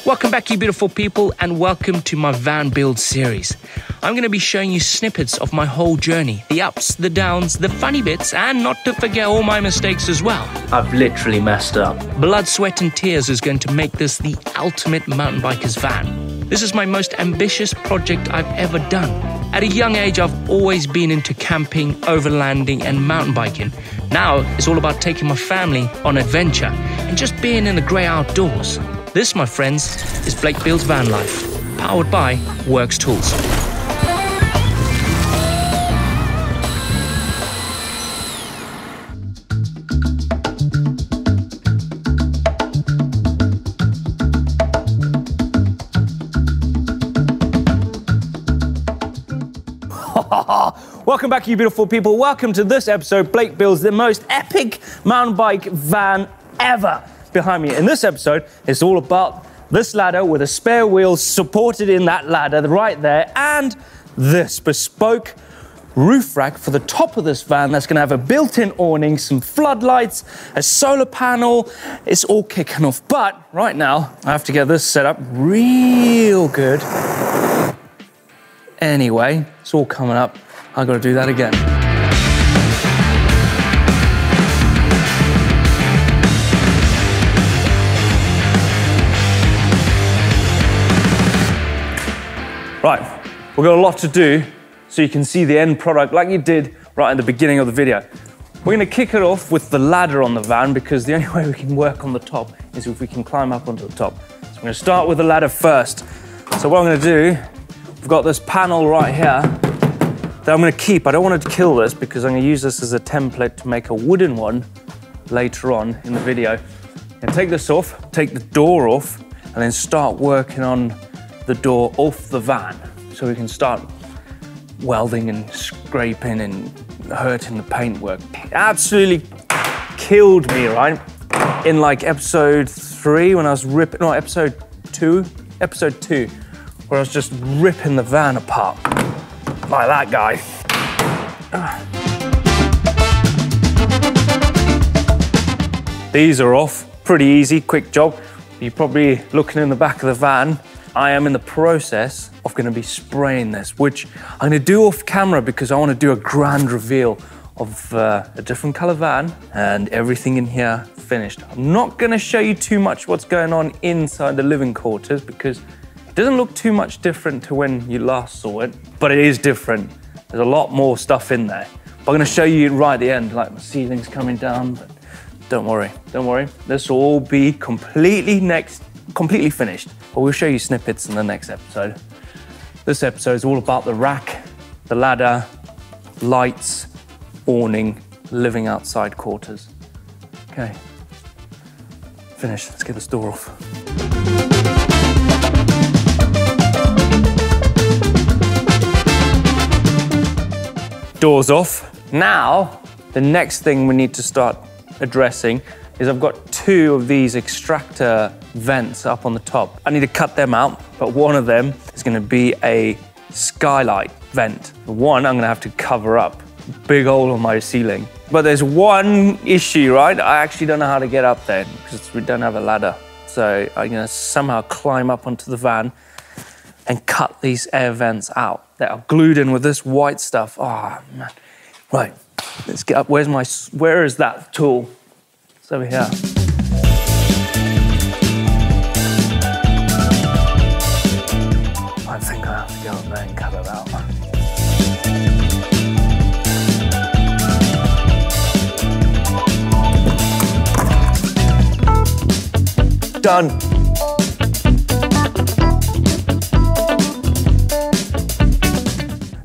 Welcome back, you beautiful people, and welcome to my van build series. I'm going to be showing you snippets of my whole journey, the ups, the downs, the funny bits, and not to forget all my mistakes as well. I've literally messed up. Blood, sweat, and tears is going to make this the ultimate mountain biker's van. This is my most ambitious project I've ever done. At a young age, I've always been into camping, overlanding, and mountain biking. Now, it's all about taking my family on adventure and just being in the grey outdoors. This, my friends, is Blake Builds Van Life, powered by Works Tools. Welcome back, you beautiful people. Welcome to this episode. Blake builds the most epic mountain bike van ever. Behind me in this episode, it's all about this ladder with a spare wheel supported in that ladder right there, and this bespoke roof rack for the top of this van that's going to have a built-in awning, some floodlights, a solar panel. It's all kicking off, but right now I have to get this set up real good. Anyway, it's all coming up. I've got to do that again. Right, we've got a lot to do so you can see the end product like you did right at the beginning of the video. We're gonna kick it off with the ladder on the van because the only way we can work on the top is if we can climb up onto the top. So I'm gonna start with the ladder first. So what I'm gonna do, we've got this panel right here that I'm gonna keep. I don't want to kill this because I'm gonna use this as a template to make a wooden one later on in the video. And take this off, take the door off, and then start working on the door off the van so we can start welding and scraping and hurting the paintwork. It absolutely killed me, right? In like episode 3 when I was ripping, no, episode 2, where I was just ripping the van apart like that guy. These are off, pretty easy, quick job. You're probably looking in the back of the van. I am in the process of going to be spraying this, which I'm going to do off camera because I want to do a grand reveal of a different color van and everything in here finished. I'm not going to show you too much what's going on inside the living quarters because it doesn't look too much different to when you last saw it, but it is different. There's a lot more stuff in there. But I'm going to show you right at the end, like the ceiling's coming down, but don't worry. This will all be completely finished. But we'll show you snippets in the next episode. This episode is all about the rack, the ladder, lights, awning, living outside quarters. Okay, finished. Let's get this door off. Doors off. Now, the next thing we need to start addressing is I've got 2 of these extractor vents up on the top. I need to cut them out, but one of them is going to be a skylight vent. The one I'm going to have to cover up. Big hole on my ceiling. But there's one issue, right? I actually don't know how to get up there because we don't have a ladder. So I'm going to somehow climb up onto the van and cut these air vents out that are glued in with this white stuff. Oh, man. Right, let's get up. Where is that tool? It's over here. I think I have to go up there and cut it out. Done.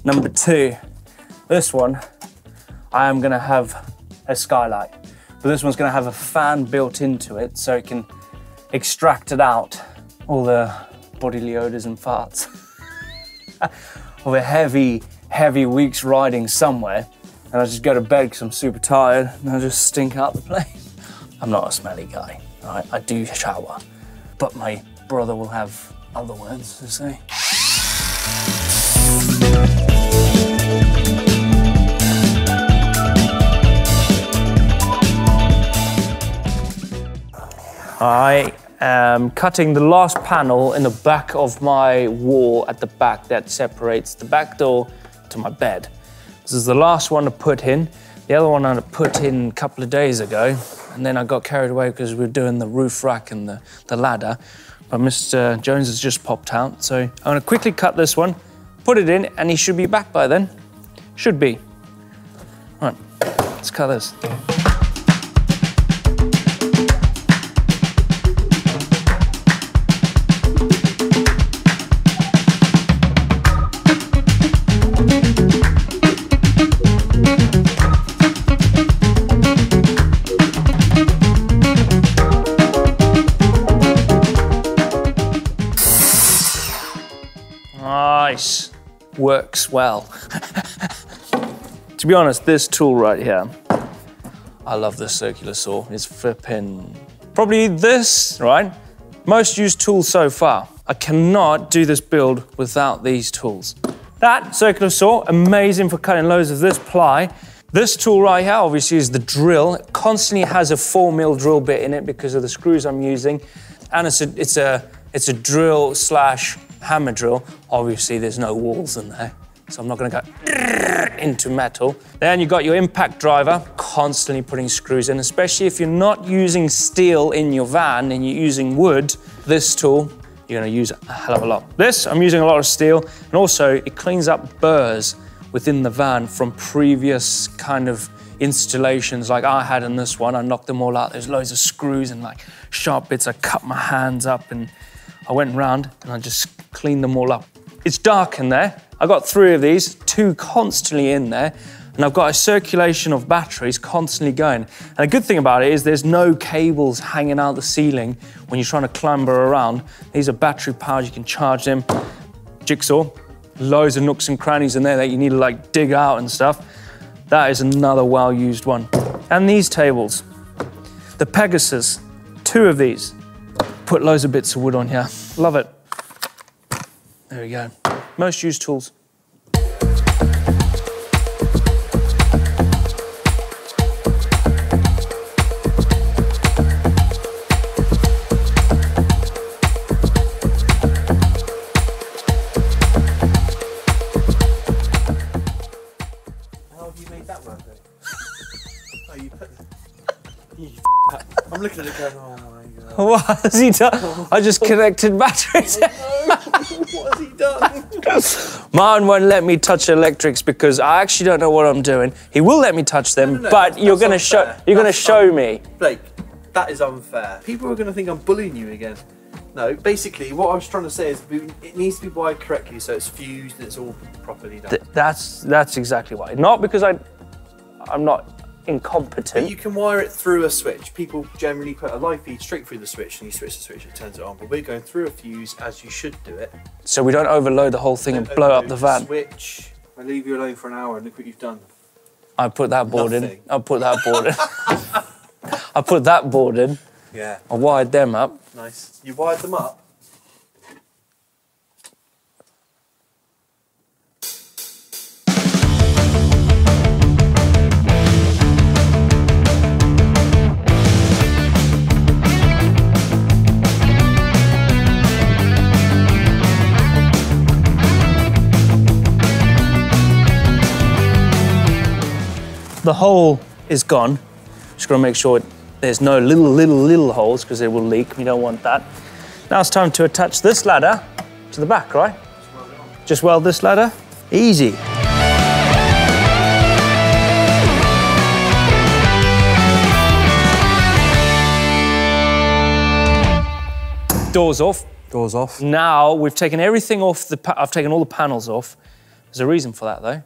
Number 2, this one, I am gonna have a skylight. But this one's gonna have a fan built into it so it can extract it out, all the bodily odors and farts of a heavy week's riding somewhere. And I just go to bed because I'm super tired and I just stink out the place. I'm not a smelly guy, right? I do shower, but my brother will have other words to say. I cutting the last panel in the back of my wall at the back that separates the back door to my bed. This is the last one to put in. The other one I put in a couple of days ago, and then I got carried away because we were doing the roof rack and the ladder. But Mr. Jones has just popped out, so I'm gonna quickly cut this one, put it in, and he should be back by then. Should be. All right, let's cut this. Nice, works well. To be honest, this tool right here, I love this circular saw. It's flipping, probably this, right? Most used tool so far. I cannot do this build without these tools. That circular saw, amazing for cutting loads of this ply. This tool right here, obviously, is the drill. It constantly has a 4mm drill bit in it because of the screws I'm using. And it's a drill slash hammer drill. Obviously, there's no walls in there, so I'm not gonna go into metal. Then you got your impact driver, constantly putting screws in, especially if you're not using steel in your van and you're using wood. This tool, you're gonna use a hell of a lot. This, I'm using a lot of steel, and also it cleans up burrs within the van from previous kind of installations like I had in this one. I knocked them all out. There's loads of screws and like sharp bits. I cut my hands up and I went round and I just cleaned them all up. It's dark in there. I got 3 of these, 2 constantly in there, and I've got a circulation of batteries constantly going. And the good thing about it is there's no cables hanging out the ceiling when you're trying to clamber around. These are battery powered, you can charge them. Jigsaw, loads of nooks and crannies in there that you need to like dig out and stuff. That is another well-used one. And these tables, the Pegasus, 2 of these. Put loads of bits of wood on here. Love it. There we go. Most used tools. How have you made that work then? Oh, you put... I'm looking at it going, oh my God. What has he done? I just connected batteries. What has he done? Martin won't let me touch electrics because I actually don't know what I'm doing. He will let me touch them, No, but you're going to show me. Blake, that is unfair. People are going to think I'm bullying you again. No, basically what I was trying to say is it needs to be wired correctly so it's fused and it's all properly done. That's exactly why. Not because I'm not incompetent. But you can wire it through a switch. People generally put a live feed straight through the switch and you switch the switch, it turns it on. But we're going through a fuse as you should do it. So we don't overload the whole thing and blow up the van. Switch. I leave you alone for an hour and look what you've done. I put that board Nothing. in. I put that board in. I put that board in. Yeah. I wired them up. Nice. You wired them up? The hole is gone. Just gotta make sure there's no little holes because it will leak. We don't want that. Now it's time to attach this ladder to the back, right? Just weld this ladder. Easy. Doors off. Doors off. Now we've taken everything off I've taken all the panels off. There's a reason for that though.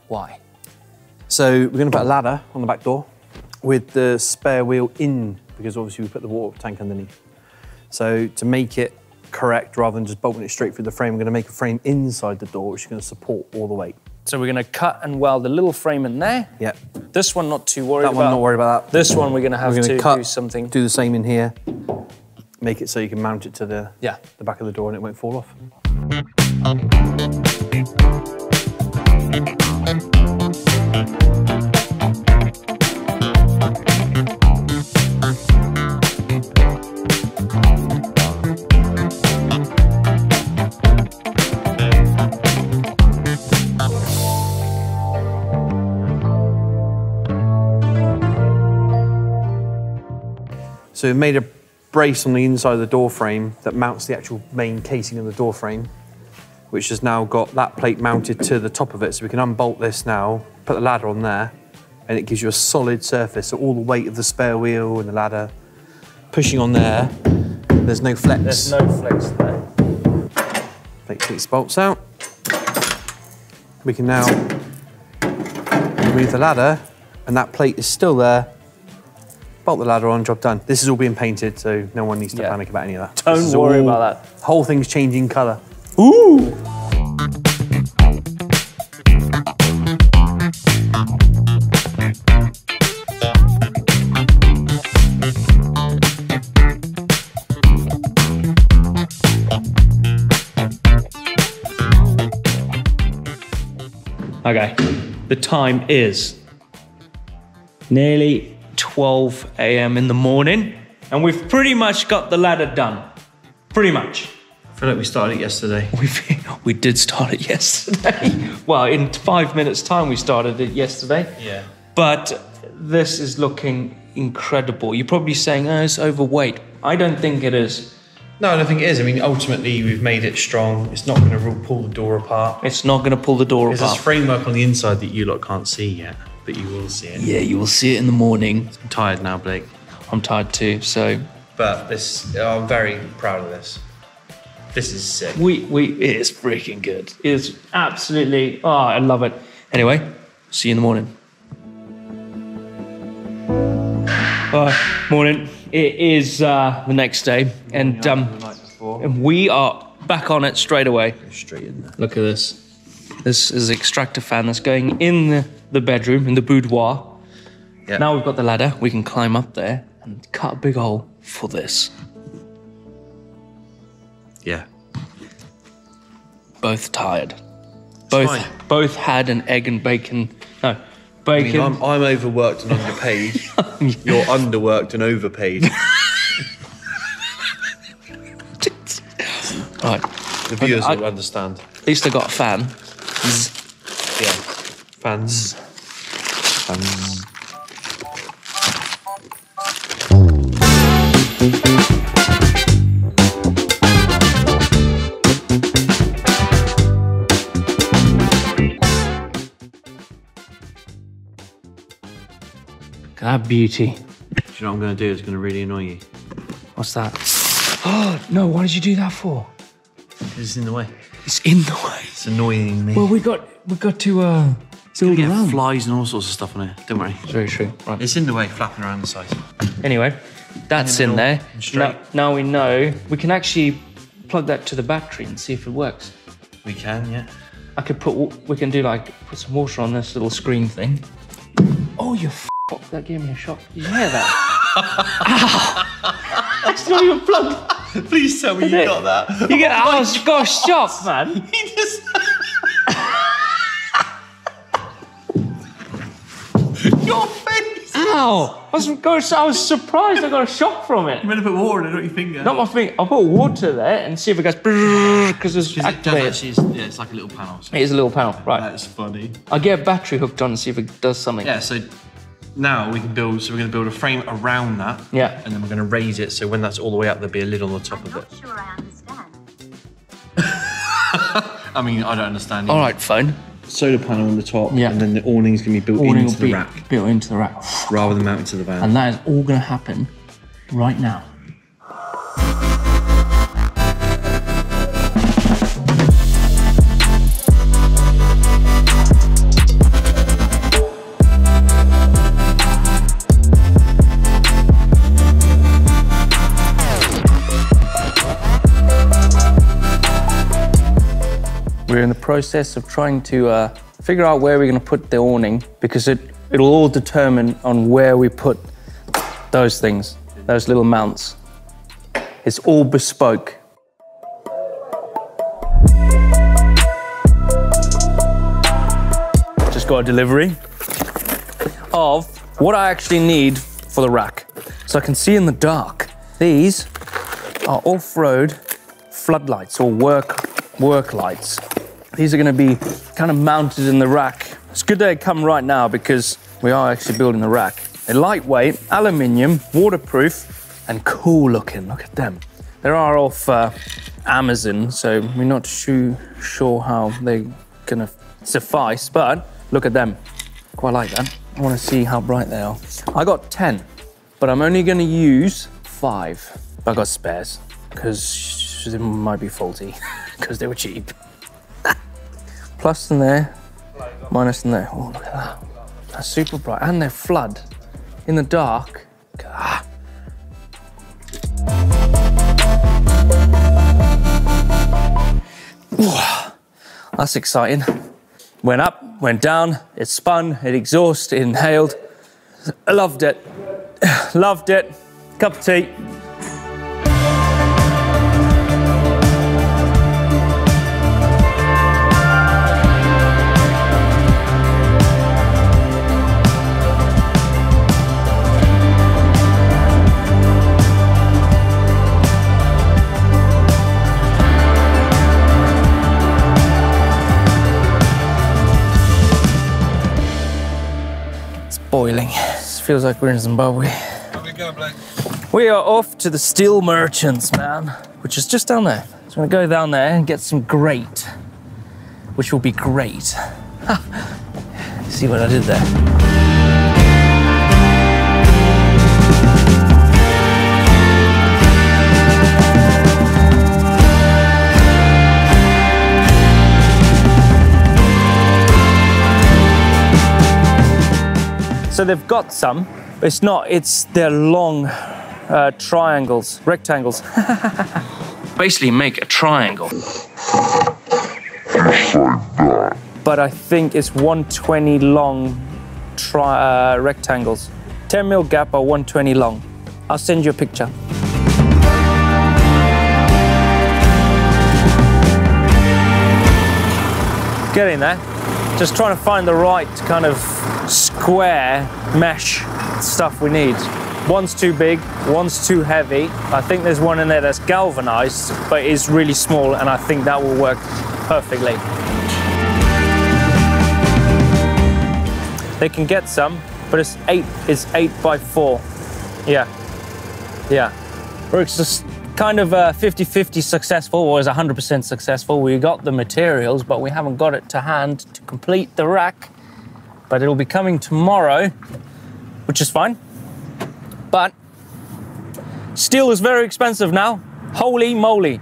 Why? So we're going to put a ladder on the back door with the spare wheel in, because obviously we put the water tank underneath. So to make it correct, rather than just bolting it straight through the frame, we're going to make a frame inside the door, which is going to support all the weight. So we're going to cut and weld a little frame in there. Yeah. This one not too worried about. That one not worried about that. This one we're going to have to cut, do something. Do the same in here. Make it so you can mount it to the back of the door and it won't fall off. So we made a brace on the inside of the door frame that mounts the actual main casing of the door frame, which has now got that plate mounted to the top of it. So we can unbolt this now, put the ladder on there, and it gives you a solid surface. So all the weight of the spare wheel and the ladder pushing on there, there's no flex. There's no flex there. Take these bolts out. We can now remove the ladder, and that plate is still there. Bolt the ladder on, job done. This is all being painted, so no one needs to panic about any of that. Don't worry about that. The whole thing's changing colour. Ooh! Okay, the time is nearly 12 a.m. in the morning, and we've pretty much got the ladder done. Pretty much. I feel like we started it yesterday. We did start it yesterday. Well, in 5 minutes' time, we started it yesterday. Yeah. But this is looking incredible. You're probably saying, oh, it's overweight. I don't think it is. No, I don't think it is. I mean, ultimately, we've made it strong. It's not going to pull the door apart. It's not going to pull the door apart. There's this framework on the inside that you lot can't see yet, but you will see it. Yeah, you will see it in the morning. I'm tired now, Blake. I'm tired too, so... But I'm very proud of this. This is sick. It is freaking good. It is absolutely... Oh, I love it. Anyway, see you in the morning. Morning. It is the next day, and we are back on it straight away. Straight in there. Look at this. This is the extractor fan that's going in the bedroom, in the boudoir. Yep. Now we've got the ladder. We can climb up there and cut a big hole for this. Yeah. Both tired. Both had an egg and bacon. No, bacon. I mean, I'm overworked and underpaid. You're underworked and overpaid. Right. The viewers will understand. At least I got a fan. Yeah. Fans. Fans. Look at that beauty. Do you know what I'm going to do? It's going to really annoy you. What's that? Oh, no, what did you do that for? It's in the way. It's in the way. It's annoying me. Well, we got to build around. Flies and all sorts of stuff on it. Don't worry. It's very true. Right. It's in the way, flapping around the side. Anyway, that's in there. Now we know. We can actually plug that to the battery and see if it works. We can, yeah. We can do put some water on this little screen thing. Oh, you that gave me a shock. Did you hear that? Ow! It's not even plugged. Please tell me you got that. You get got a shock, man. He just... Your face! Ow! I was surprised I got a shock from it. You meant to put water in it, not your finger. Not my finger. I'll put water there and see if it goes because it's activated. It's like a little panel. So. It is a little panel, right. That's funny. I'll get a battery hooked on and see if it does something. Yeah, so now we can build, we're going to build a frame around that. Yeah. And then we're going to raise it, so when that's all the way up, there'll be a lid on the top of it. I'm not sure I understand. I mean, I don't understand either. All right, phone. Solar panel on the top, Yeah. and then the awning's going to be built into the rack. Built into the rack. Rather than mounted to the van. And that is all going to happen right now. We're in the process of trying to figure out where we're going to put the awning because it'll all determine on where we put those things, those little mounts. It's all bespoke. Just got a delivery of what I actually need for the rack. So I can see in the dark. These are off-road floodlights or work lights. These are going to be kind of mounted in the rack. It's good they come right now because we are actually building the rack. They're lightweight, aluminium, waterproof, and cool looking. Look at them. They are off Amazon, so we're not sure how they're gonna suffice, but look at them. Quite like that. I wanna see how bright they are. I got 10, but I'm only gonna use 5. I got spares, because it might be faulty, because they were cheap. Plus in there, minus in there. Oh, look at that. That's super bright, and they're flood in the dark. Ah. That's exciting. Went up, went down, it spun, it exhausted, it inhaled. I loved it. Loved it. Cup of tea. Boiling. This feels like we're in Zimbabwe. How we go, Blake? We are off to the Steel Merchants, man, which is just down there. So I'm gonna go down there and get some grate, which will be great. See what I did there? So they've got some, but it's not, they're long triangles, rectangles. Basically make a triangle. But I think it's 120 long rectangles. 10 mil gap or 120 long. I'll send you a picture. Getting there. Just trying to find the right kind of square mesh stuff we need. One's too big, one's too heavy. I think there's one in there that's galvanized, but is really small, and I think that will work perfectly. They can get some, but it's 8 by 4. Yeah. It's just kind of 50-50 successful, or is 100% successful. We got the materials, but we haven't got it to hand to complete the rack. But it'll be coming tomorrow, which is fine. But steel is very expensive now. Holy moly.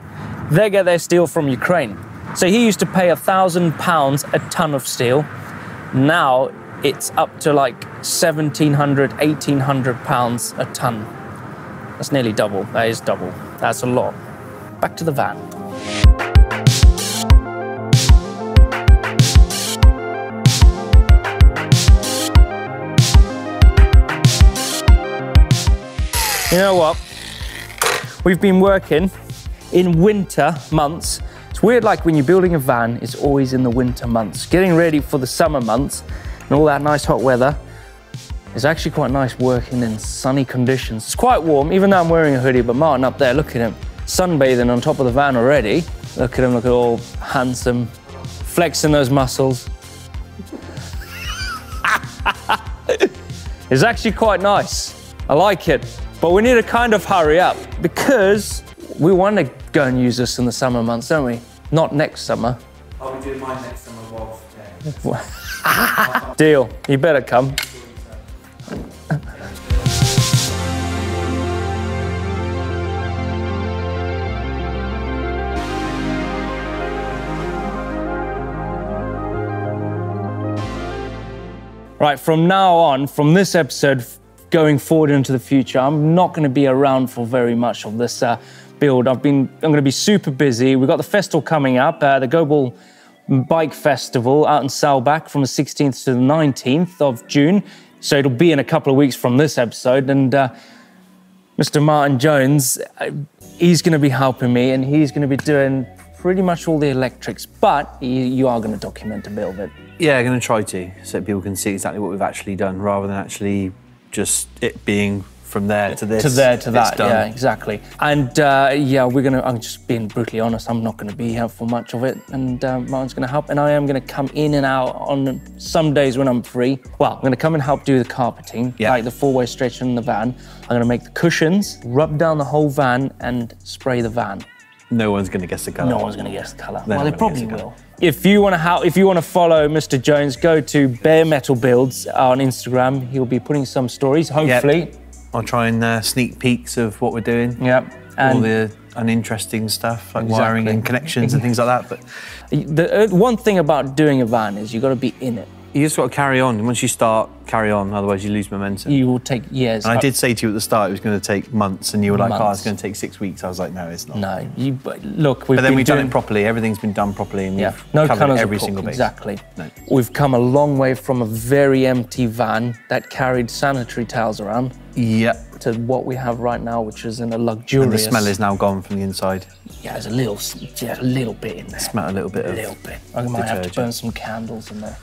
They get their steel from Ukraine. So he used to pay £1,000 a ton of steel. Now it's up to like 1,700, 1,800 pounds a ton. That's nearly double. That is double. That's a lot. Back to the van. You know what? We've been working in winter months. It's weird, like when you're building a van, it's always in the winter months. Getting ready for the summer months and all that nice hot weather. It's actually quite nice working in sunny conditions. It's quite warm, even though I'm wearing a hoodie, but Martin up there, look at him. Sunbathing on top of the van already. Look at him, look at all handsome, flexing those muscles. It's actually quite nice. I like it. But we need to kind of hurry up because we want to go and use this in the summer months, don't we? Not next summer. I'll be doing mine next summer whilst there. Deal. You better come. Right, from now on, from this episode, going forward into the future, I'm not going to be around for very much of this build. I'm going to be super busy. We've got the festival coming up, the Global Bike Festival out in Salbach from the 16th to the 19th of June. So it'll be in a couple of weeks from this episode. And Mr. Martin Jones, he's going to be helping me, and he's going to be doing pretty much all the electrics, but you are going to document a bit of it. Yeah, I'm going to try to, so people can see exactly what we've actually done, rather than actually just it being from there to this. To there to that, it's done. yeah, exactly. And yeah, I'm just being brutally honest, I'm not going to be here for much of it, and Martin's going to help, and I am going to come in and out on some days when I'm free. Well, I'm going to come and help do the carpeting, like the four-way stretch in the van. I'm going to make the cushions, rub down the whole van, and spray the van. No one's going to guess the colour. No one's going to guess the colour. Well, they probably will. If you want to follow Mr. Jones, go to Bare Metal Builds on Instagram. He'll be putting some stories, hopefully. Yep. I'll try and sneak peeks of what we're doing. Yep. And all the uninteresting stuff, like wiring and connections and things like that. But the one thing about doing a van is you've got to be in it. You just got to carry on. Once you start, carry on. Otherwise, you lose momentum. You will take years. And I did say to you at the start it was going to take months, and you were like, "Oh, it's going to take 6 weeks." I was like, "No, it's not." No, look. But then we've done it properly. Everything's been done properly, and we've covered every single base. Exactly. No. We've come a long way from a very empty van that carried sanitary towels around. Yep. To what we have right now, which is in a luxurious. And the smell is now gone from the inside. Yeah, there's a little bit in there. Smell a little bit. I might have to burn some candles in there.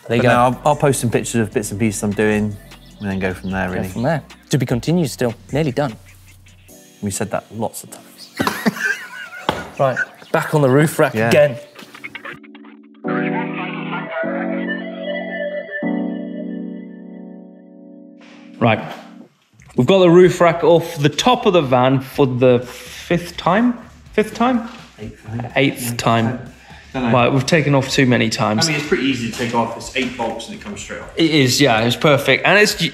There you go. No, I'll post some pictures of bits and pieces I'm doing, and then go from there. Really. Go from there. To be continued. Still nearly done. We said that lots of times. Right, back on the roof rack again. Right, we've got the roof rack off the top of the van for the fifth time? Eighth time. Right, we've taken off too many times. I mean, it's pretty easy to take off. It's 8 bolts and it comes straight off. It is, yeah, it's perfect. And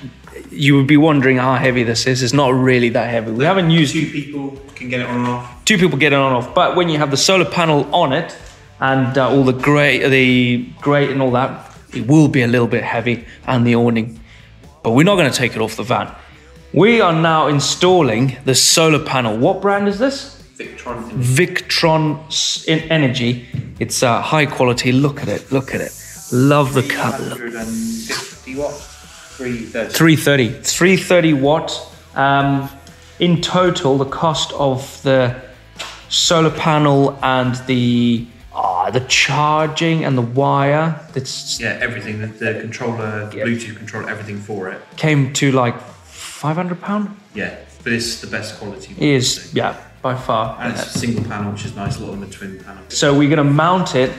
you would be wondering how heavy this is. It's not really that heavy. We haven't used... 2 people can get it on and off. 2 people get it on and off. But when you have the solar panel on it and all the grate and all that, it will be a little bit heavy, and the awning. But we're not going to take it off the van. We are now installing the solar panel. What brand is this? Victron Energy. It's high quality. Look at it. Love the colour. 350 watts. 330. 330 watt. In total, the cost of the solar panel and the charging and the wire. Everything. The controller, the Bluetooth controller, everything for it. Came to like £500. Yeah, but it's the best quality. It is, yeah. By far. And it's a single panel, which is nice, a lot of them are twin panel. So we're going to mount it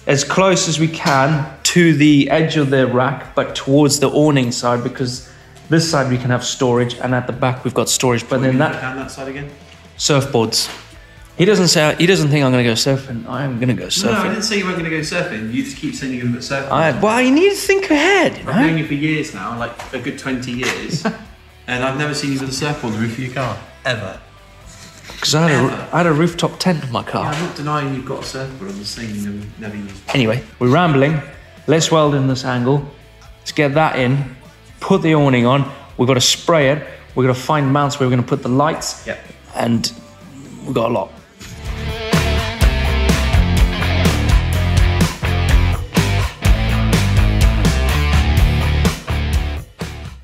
as close as we can to the edge of the rack, but towards the awning side, because this side we can have storage, and at the back we've got storage. But then down that side again? Surfboards. He doesn't think I'm going to go surfing. I am going to go surfing. No, I didn't say you weren't going to go surfing. You just keep saying you're going to go surfing. Well, you need to think ahead. I've known you for years now, like a good 20 years, and I've never seen you with a surfboard on the roof of your car, ever. Because I had a rooftop tent in my car. Yeah, I'm not denying you've got a surfboard. I'm just saying you never used it. Anyway, we're rambling. Let's weld in this angle. Let's get that in. Put the awning on. We've got to spray it. We've got to find mounts where we're going to put the lights. Yep. And we've got a lot.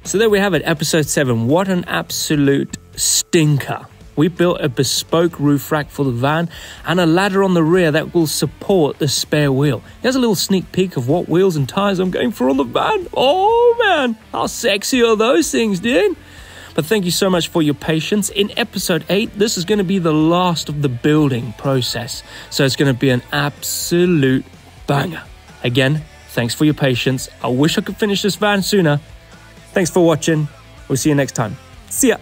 So there we have it, episode 7. What an absolute stinker. We built a bespoke roof rack for the van and a ladder on the rear that will support the spare wheel. Here's a little sneak peek of what wheels and tyres I'm going for on the van. Oh man, how sexy are those things, dude? But thank you so much for your patience. In episode 8, this is going to be the last of the building process. So it's going to be an absolute banger. Again, thanks for your patience. I wish I could finish this van sooner. Thanks for watching. We'll see you next time. See ya.